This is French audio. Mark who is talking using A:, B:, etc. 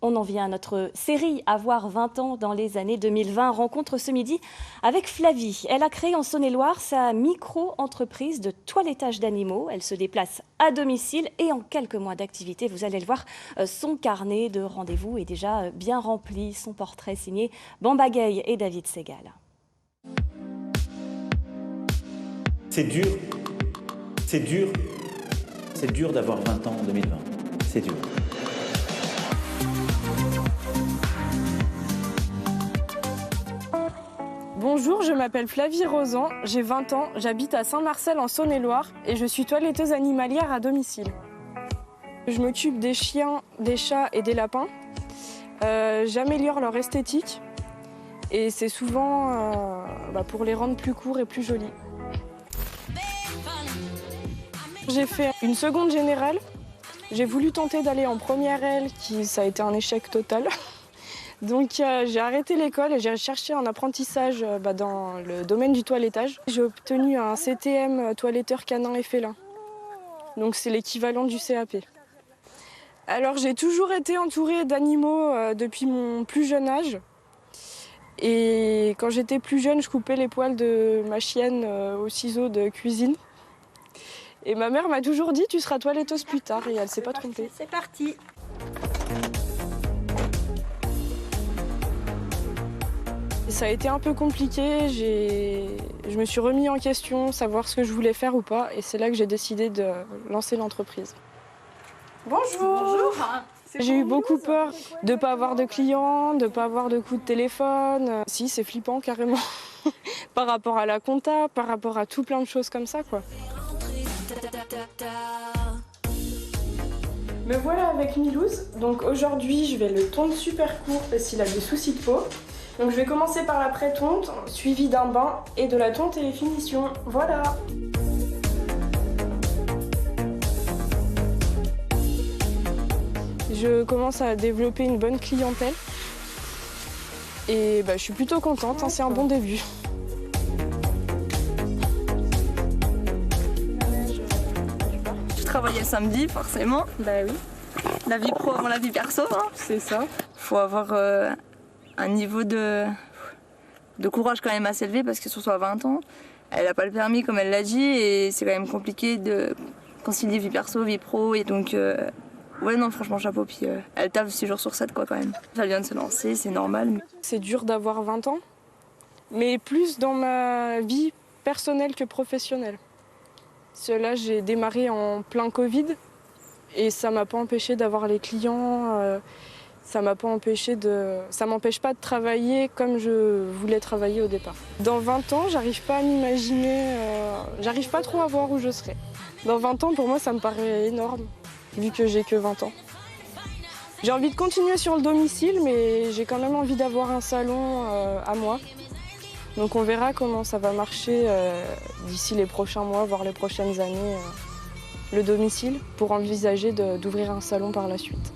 A: On en vient à notre série Avoir 20 ans dans les années 2020. Rencontre ce midi avec Flavie. Elle a créé en Saône-et-Loire sa micro-entreprise de toilettage d'animaux. Elle se déplace à domicile et en quelques mois d'activité, vous allez le voir, son carnet de rendez-vous est déjà bien rempli. Son portrait signé Bamba Gueye et David Segal.
B: C'est dur d'avoir 20 ans en 2020. C'est dur.
C: Bonjour, je m'appelle Flavie Rosan, j'ai 20 ans, j'habite à Saint-Marcel en Saône-et-Loire et je suis toiletteuse animalière à domicile. Je m'occupe des chiens, des chats et des lapins. J'améliore leur esthétique et c'est souvent pour les rendre plus courts et plus jolis. J'ai fait une seconde générale. J'ai voulu tenter d'aller en première L, ça a été un échec total. Donc j'ai arrêté l'école et j'ai cherché un apprentissage dans le domaine du toilettage. J'ai obtenu un CTM toiletteur canin et félin. Donc c'est l'équivalent du CAP. Alors j'ai toujours été entourée d'animaux depuis mon plus jeune âge. Et quand j'étais plus jeune, je coupais les poils de ma chienne au ciseau de cuisine. Et ma mère m'a toujours dit « tu seras toiletteuse plus tard » et elle s'est pas trompée.
D: C'est parti.
C: Ça a été un peu compliqué, je me suis remis en question, savoir ce que je voulais faire ou pas, et c'est là que j'ai décidé de lancer l'entreprise. Bonjour.
D: Bonjour.
C: J'ai eu beaucoup peur de ne pas avoir de clients, de ne pas avoir de coups de téléphone. Si, c'est flippant carrément, par rapport à la compta, par rapport à tout plein de choses comme ça, quoi. Me voilà avec Milouz. Donc aujourd'hui, je vais le tondre super court parce qu'il a des soucis de peau. Donc je vais commencer par la pré-tonte, suivi d'un bain et de la tonte et les finitions. Voilà. Je commence à développer une bonne clientèle. Et je suis plutôt contente, c'est un bon début.
E: Je travaillais le samedi, forcément.
C: Bah oui.
E: La vie pro avant la vie perso.
C: C'est ça.
E: Faut avoir un niveau de courage quand même assez élevé parce que surtout à 20 ans, elle n'a pas le permis comme elle l'a dit et c'est quand même compliqué de concilier vie perso, vie pro et donc ouais non franchement chapeau puis elle taffe 6 jours sur 7 quoi quand même. Elle vient de se lancer, c'est normal.
C: C'est dur d'avoir 20 ans, mais plus dans ma vie personnelle que professionnelle. Là j'ai démarré en plein Covid et ça m'a pas empêché d'avoir les clients. Ça m'empêche pas de travailler comme je voulais travailler au départ. Dans 20 ans, j'arrive pas à m'imaginer, j'arrive pas trop à voir où je serai. Dans 20 ans, pour moi, ça me paraît énorme, vu que j'ai que 20 ans. J'ai envie de continuer sur le domicile, mais j'ai quand même envie d'avoir un salon à moi. Donc on verra comment ça va marcher d'ici les prochains mois, voire les prochaines années, le domicile, pour envisager d'ouvrir un salon par la suite.